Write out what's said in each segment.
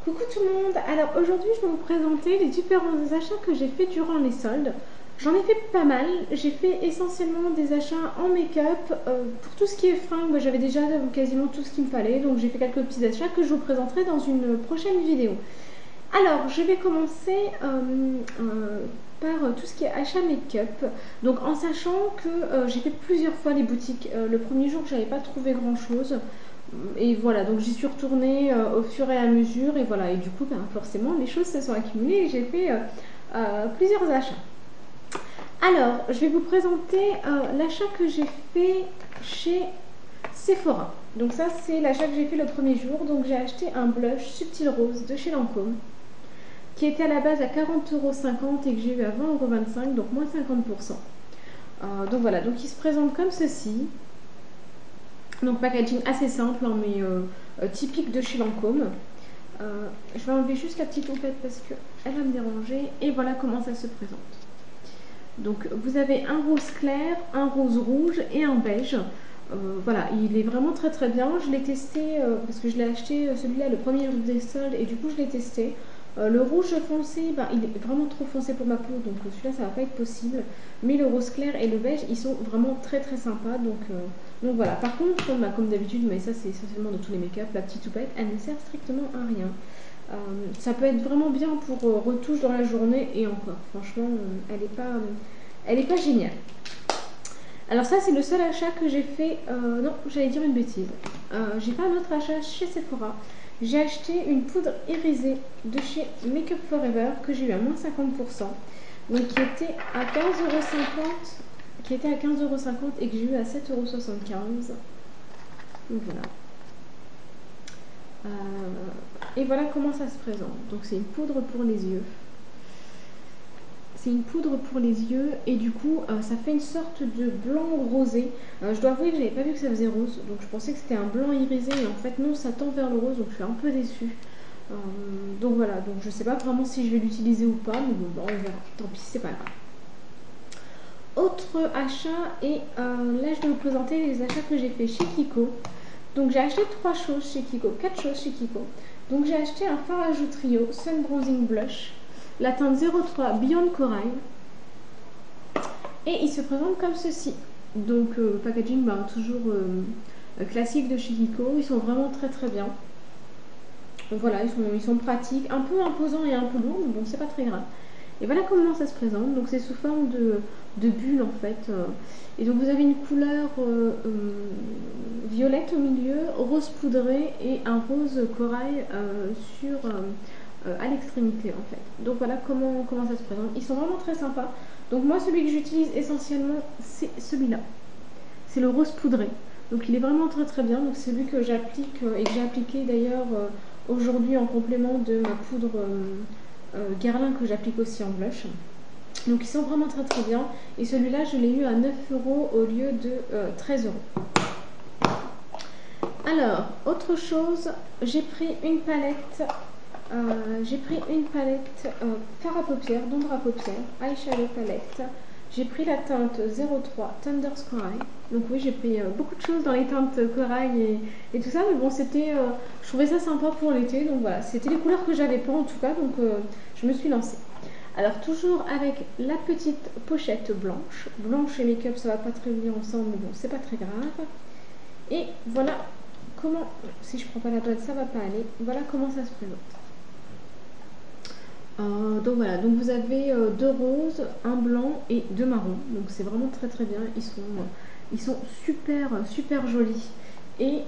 Coucou tout le monde. Alors aujourd'hui je vais vous présenter les différents achats que j'ai fait durant les soldes. J'en ai fait pas mal. J'ai fait essentiellement des achats en make-up. Pour tout ce qui est fringues, j'avais déjà quasiment tout ce qu'il me fallait. Donc j'ai fait quelques petits achats que je vous présenterai dans une prochaine vidéo. Alors je vais commencer par tout ce qui est achat make-up. Donc en sachant que j'ai fait plusieurs fois les boutiques. Le premier jour j'avais pas trouvé grand chose. Et voilà, donc j'y suis retournée au fur et à mesure, et voilà, et du coup, ben, forcément, les choses se sont accumulées et j'ai fait plusieurs achats. Alors, je vais vous présenter l'achat que j'ai fait chez Sephora. Donc ça, c'est l'achat que j'ai fait le premier jour. Donc j'ai acheté un blush Subtil Rose de chez Lancôme, qui était à la base à 40,50 € et que j'ai eu à 20,25 €, donc moins 50%. Donc voilà, donc il se présente comme ceci. Donc packaging assez simple, hein, mais typique de chez Lancôme. Je vais enlever juste la petite houppette parce qu'elle va me déranger. Et voilà comment ça se présente. Donc vous avez un rose clair, un rose rouge et un beige. Voilà, il est vraiment très très bien. Je l'ai testé parce que je l'ai acheté celui-là le premier jour des soldes et du coup je l'ai testé. Le rouge foncé, ben, il est vraiment trop foncé pour ma peau, donc celui-là ça va pas être possible. Mais le rose clair et le beige, ils sont vraiment très très sympas. Donc voilà. Par contre, comme d'habitude, mais ça c'est essentiellement de tous les make-up, la petite houppette, elle ne sert strictement à rien. Ça peut être vraiment bien pour retouche dans la journée et encore. Franchement, elle est pas géniale. Alors ça c'est le seul achat que j'ai fait. Non, j'allais dire une bêtise. J'ai fait un autre achat chez Sephora. J'ai acheté une poudre irisée de chez Make Up Forever que j'ai eu à moins 50%. Donc qui était à 15,50 €, et que j'ai eu à 7,75 €. Donc voilà. Et voilà comment ça se présente. Donc c'est une poudre pour les yeux. C'est une poudre pour les yeux et du coup ça fait une sorte de blanc rosé. Je dois avouer que j'avais pas vu que ça faisait rose, donc je pensais que c'était un blanc irisé et en fait non, ça tend vers le rose, donc je suis un peu déçue. Donc voilà, donc je sais pas vraiment si je vais l'utiliser ou pas, mais bon, on verra, tant pis, c'est pas grave. Autre achat, et là je vais vous présenter les achats que j'ai fait chez Kiko. Donc j'ai acheté 3 choses chez Kiko, 4 choses chez Kiko. Donc j'ai acheté un fard à joues trio Sun Bronzing Blush, la teinte 03 Beyond Corail. Et il se présente comme ceci. Donc packaging toujours classique de chez Kiko. Ils sont vraiment très très bien. Donc voilà, ils sont pratiques, un peu imposants et un peu lourds, mais bon, c'est pas très grave. Et voilà comment ça se présente. Donc c'est sous forme de bulle en fait. Et donc vous avez une couleur violette au milieu, rose poudré et un rose corail à l'extrémité en fait. Donc voilà comment ça se présente. Ils sont vraiment très sympas. Donc moi celui que j'utilise essentiellement c'est celui-là. C'est le rose poudré. Donc il est vraiment très très bien. Donc c'est celui que j'applique et que j'ai appliqué d'ailleurs aujourd'hui en complément de ma poudre Guerlain que j'applique aussi en blush. Donc ils sont vraiment très très bien. Et celui-là je l'ai eu à 9 € au lieu de 13 €. Alors, autre chose, j'ai pris une palette fard à paupières, d'ombre à paupières, eyeshadow palette. J'ai pris la teinte 03 Thunder Corail. Donc oui, j'ai pris beaucoup de choses dans les teintes corail et tout ça, mais bon, je trouvais ça sympa pour l'été, donc voilà, c'était les couleurs que j'avais pas en tout cas, donc je me suis lancée. Alors toujours avec la petite pochette blanche. Blanche et make-up, ça va pas très bien ensemble, mais bon, c'est pas très grave. Et voilà comment, si je prends pas la droite, ça va pas aller. Voilà comment ça se présente. Donc voilà, donc vous avez 2 roses, un blanc et 2 marrons. Donc c'est vraiment très très bien. Ils sont super super jolis et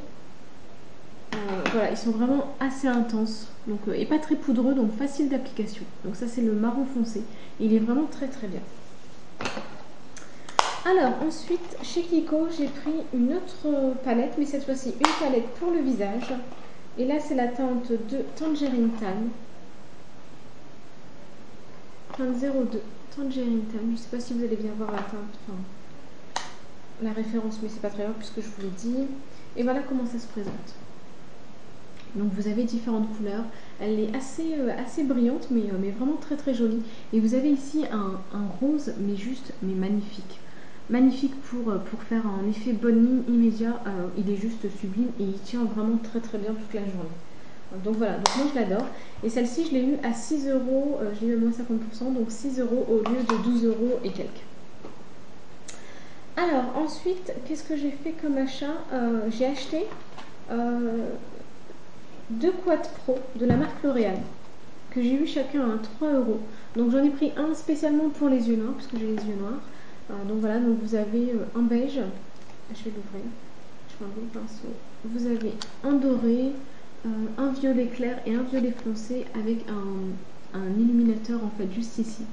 voilà, ils sont vraiment assez intenses. Donc et pas très poudreux, donc facile d'application. Donc ça c'est le marron foncé. Il est vraiment très très bien. Alors ensuite chez Kiko j'ai pris une autre palette, mais cette fois-ci une palette pour le visage. Et là c'est la teinte de Tangerine Tan. Teinte 02, Tangerine Tan. Je ne sais pas si vous allez bien voir la teinte, enfin la référence, mais c'est pas très grave puisque je vous l'ai dit. Et voilà comment ça se présente. Donc vous avez différentes couleurs. Elle est assez brillante, mais vraiment très très jolie. Et vous avez ici un rose, mais magnifique. Magnifique pour faire un effet bonne ligne immédiat. Il est juste sublime et il tient vraiment très très bien toute la journée. Donc voilà, donc moi je l'adore. Et celle-ci, je l'ai eu à 6 euros, je l'ai eu à moins 50%, donc 6 euros au lieu de 12 euros et quelques. Alors ensuite, qu'est-ce que j'ai fait comme achat? J'ai acheté deux quads pro de la marque L'Oréal que j'ai eu chacun à 3 euros. Donc j'en ai pris un spécialement pour les yeux noirs, parce que j'ai les yeux noirs. Donc voilà, donc vous avez un beige, je vais l'ouvrir, je prends un gros pinceau. Vous avez un doré, un violet clair et un violet foncé avec un illuminateur en fait juste ici.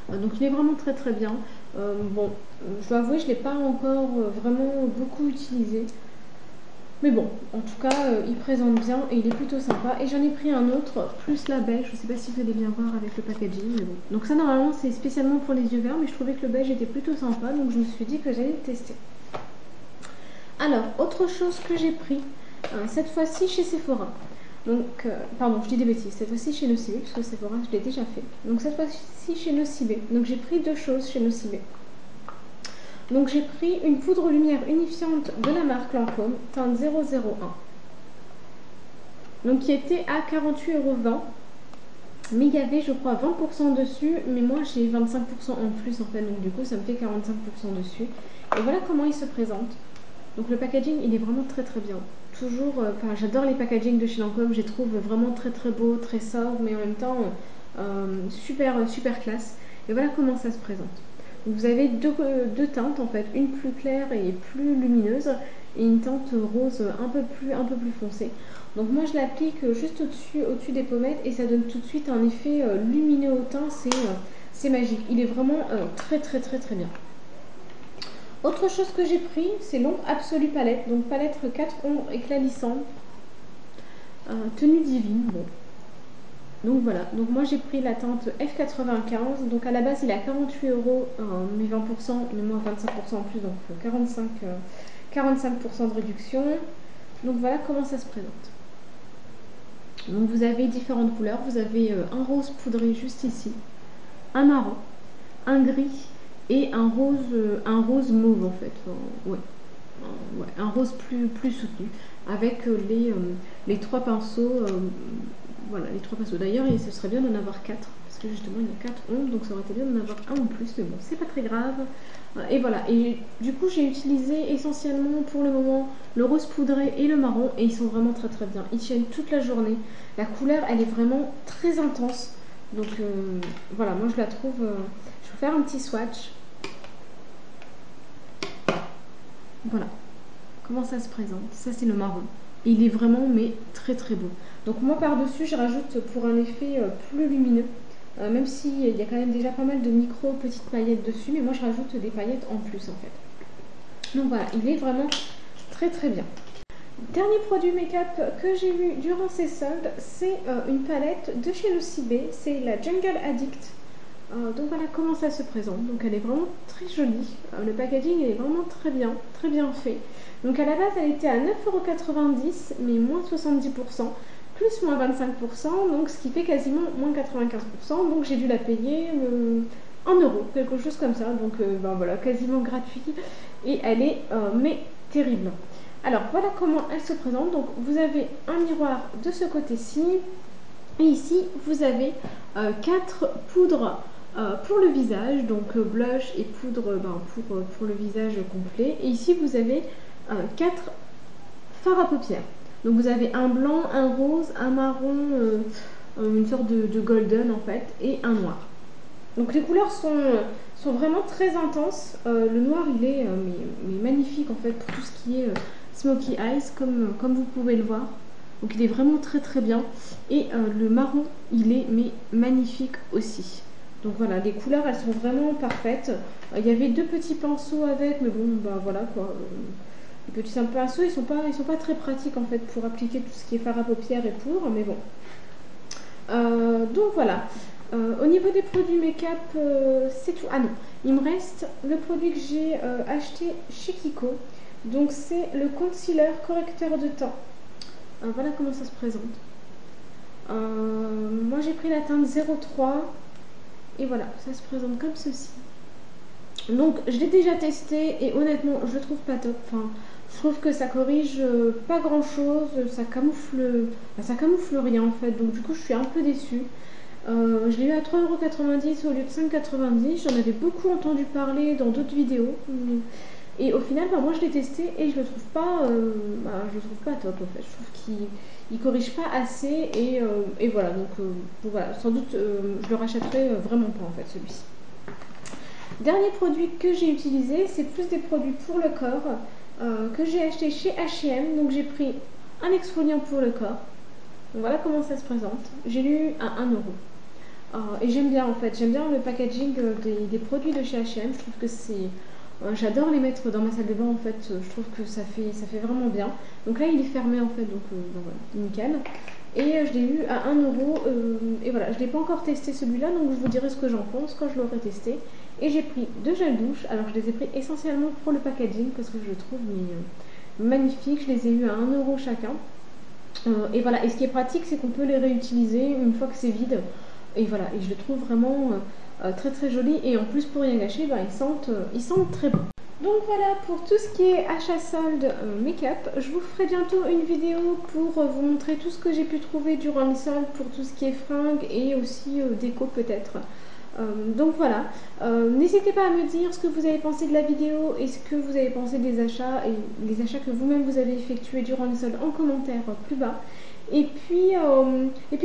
Donc il est vraiment très très bien. Bon, je dois avouer, je ne l'ai pas encore vraiment beaucoup utilisé. Mais bon, en tout cas, il présente bien et il est plutôt sympa. Et j'en ai pris un autre, plus la beige. Je ne sais pas si vous allez bien voir avec le packaging. Mais bon. Donc ça, normalement, c'est spécialement pour les yeux verts. Mais je trouvais que le beige était plutôt sympa. Donc je me suis dit que j'allais le tester. Alors, autre chose que j'ai pris, cette fois-ci chez Sephora. Donc, pardon, je dis des bêtises. Cette fois-ci chez Nocibé, parce que Sephora, je l'ai déjà fait. Donc cette fois-ci chez Nocibé. Donc j'ai pris deux choses chez Nocibé. Donc j'ai pris une poudre lumière unifiante de la marque Lancôme, teinte 001. Donc qui était à 48,20 €. Mais il y avait, je crois, 20% dessus. Mais moi, j'ai 25% en plus, en fait. Donc du coup, ça me fait 45% dessus. Et voilà comment il se présente. Donc le packaging, il est vraiment très très bien. Toujours, j'adore les packagings de chez Lancôme. Je les trouve vraiment très très beaux, très sobres, mais en même temps, super classe. Et voilà comment ça se présente. Vous avez deux teintes en fait, une plus claire et plus lumineuse et une teinte rose un peu plus foncée. Donc moi je l'applique juste au-dessus des pommettes et ça donne tout de suite un effet lumineux au teint, c'est magique. Il est vraiment très bien. Autre chose que j'ai pris, c'est l'ombre Absolue Palette, donc palette 4 ombres éclat-lissant, tenue divine. Bon. Donc voilà, donc moi j'ai pris la teinte F95, donc à la base il est à 48 €, mais 20%, mais moi 25% en plus, donc 45% de réduction. Donc voilà comment ça se présente. Donc vous avez différentes couleurs, vous avez un rose poudré juste ici, un marron, un gris et un rose mauve en fait, ouais. Un rose plus soutenu avec les trois pinceaux. Voilà, les trois pinceaux. D'ailleurs, ce serait bien d'en avoir 4 parce que justement il y a 4 ondes, donc ça aurait été bien d'en avoir un en plus, mais bon, c'est pas très grave. Et voilà, et du coup j'ai utilisé essentiellement pour le moment le rose poudré et le marron et ils sont vraiment très bien. Ils tiennent toute la journée. La couleur elle est vraiment très intense. Donc voilà, moi je la trouve. Je vais vous faire un petit swatch. Voilà comment ça se présente. Ça c'est le marron. Et il est vraiment mais très beau. Donc moi par dessus je rajoute pour un effet plus lumineux. Même s'il y a quand même déjà pas mal de micro petites paillettes dessus, mais moi je rajoute des paillettes en plus en fait. Donc voilà, il est vraiment très bien. Dernier produit make-up que j'ai vu durant ces soldes, c'est une palette de chez Nocibé, c'est la Jungle Addict. Donc voilà comment ça se présente. Donc elle est vraiment très jolie. Le packaging est vraiment très bien fait. Donc à la base elle était à 9,90 €, mais moins 70%, plus moins 25%, donc ce qui fait quasiment moins 95%. Donc j'ai dû la payer 1 €, quelque chose comme ça. Donc ben voilà, quasiment gratuit. Et elle est mais terrible. Alors voilà comment elle se présente. Donc vous avez un miroir de ce côté-ci. Et ici vous avez 4 poudres pour le visage, donc blush et poudre pour le visage complet. Et ici vous avez 4 fards à paupières. Donc vous avez un blanc, un rose, un marron, une sorte de golden en fait, et un noir. Donc les couleurs sont vraiment très intenses. Le noir il est mais magnifique en fait pour tout ce qui est smoky eyes comme vous pouvez le voir. Donc il est vraiment très bien. Et le marron il est mais magnifique aussi. Donc voilà, les couleurs elles sont vraiment parfaites. Il y avait deux petits pinceaux avec, mais bon bah voilà quoi. Les petits pinceaux ils sont pas très pratiques en fait pour appliquer tout ce qui est fard à paupières et pour, mais bon. Donc voilà. Au niveau des produits make-up, c'est tout. Ah non, il me reste le produit que j'ai acheté chez Kiko. Donc c'est le concealer correcteur de teint. Voilà comment ça se présente. Moi j'ai pris la teinte 03 et voilà, ça se présente comme ceci. Donc je l'ai déjà testé et honnêtement je le trouve pas top. Enfin, Je trouve que ça corrige pas grand chose, ça camoufle rien en fait, donc du coup je suis un peu déçue. Je l'ai eu à 3,90 € au lieu de 5,90 €. J'en avais beaucoup entendu parler dans d'autres vidéos. Et au final, moi je l'ai testé et je le trouve pas, je le trouve pas top en fait. Je trouve qu'il corrige pas assez et voilà. Donc voilà, sans doute je le rachèterai vraiment pas en fait celui-ci. Dernier produit que j'ai utilisé, c'est plus des produits pour le corps que j'ai acheté chez H&M. Donc j'ai pris un exfoliant pour le corps. Donc voilà comment ça se présente. J'ai lu à 1 euro. Et j'aime bien en fait, j'aime bien le packaging des produits de chez H&M. Je trouve que c'est, j'adore les mettre dans ma salle de bain en fait. Je trouve que ça fait vraiment bien. Donc là il est fermé en fait, donc voilà, nickel. Et je l'ai eu à 1 euro. Et voilà, je l'ai pas encore testé celui-là, donc je vous dirai ce que j'en pense quand je l'aurai testé. Et j'ai pris 2 gels douche. Alors je les ai pris essentiellement pour le packaging parce que je le trouve magnifique. Je les ai eu à 1 euro chacun. Et voilà, et ce qui est pratique, c'est qu'on peut les réutiliser une fois que c'est vide. Et voilà, et je le trouve vraiment très très joli. Et en plus, pour rien gâcher, ils sentent très bon. Donc voilà pour tout ce qui est achat solde make-up. Je vous ferai bientôt une vidéo pour vous montrer tout ce que j'ai pu trouver durant les soldes pour tout ce qui est fringues et aussi déco peut-être. Donc voilà, n'hésitez pas à me dire ce que vous avez pensé de la vidéo et ce que vous avez pensé des achats et les achats que vous-même vous avez effectués durant les soldes en commentaire plus bas. Et puis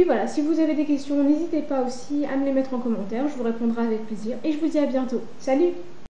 voilà, si vous avez des questions, n'hésitez pas aussi à me les mettre en commentaire, je vous répondrai avec plaisir et je vous dis à bientôt. Salut!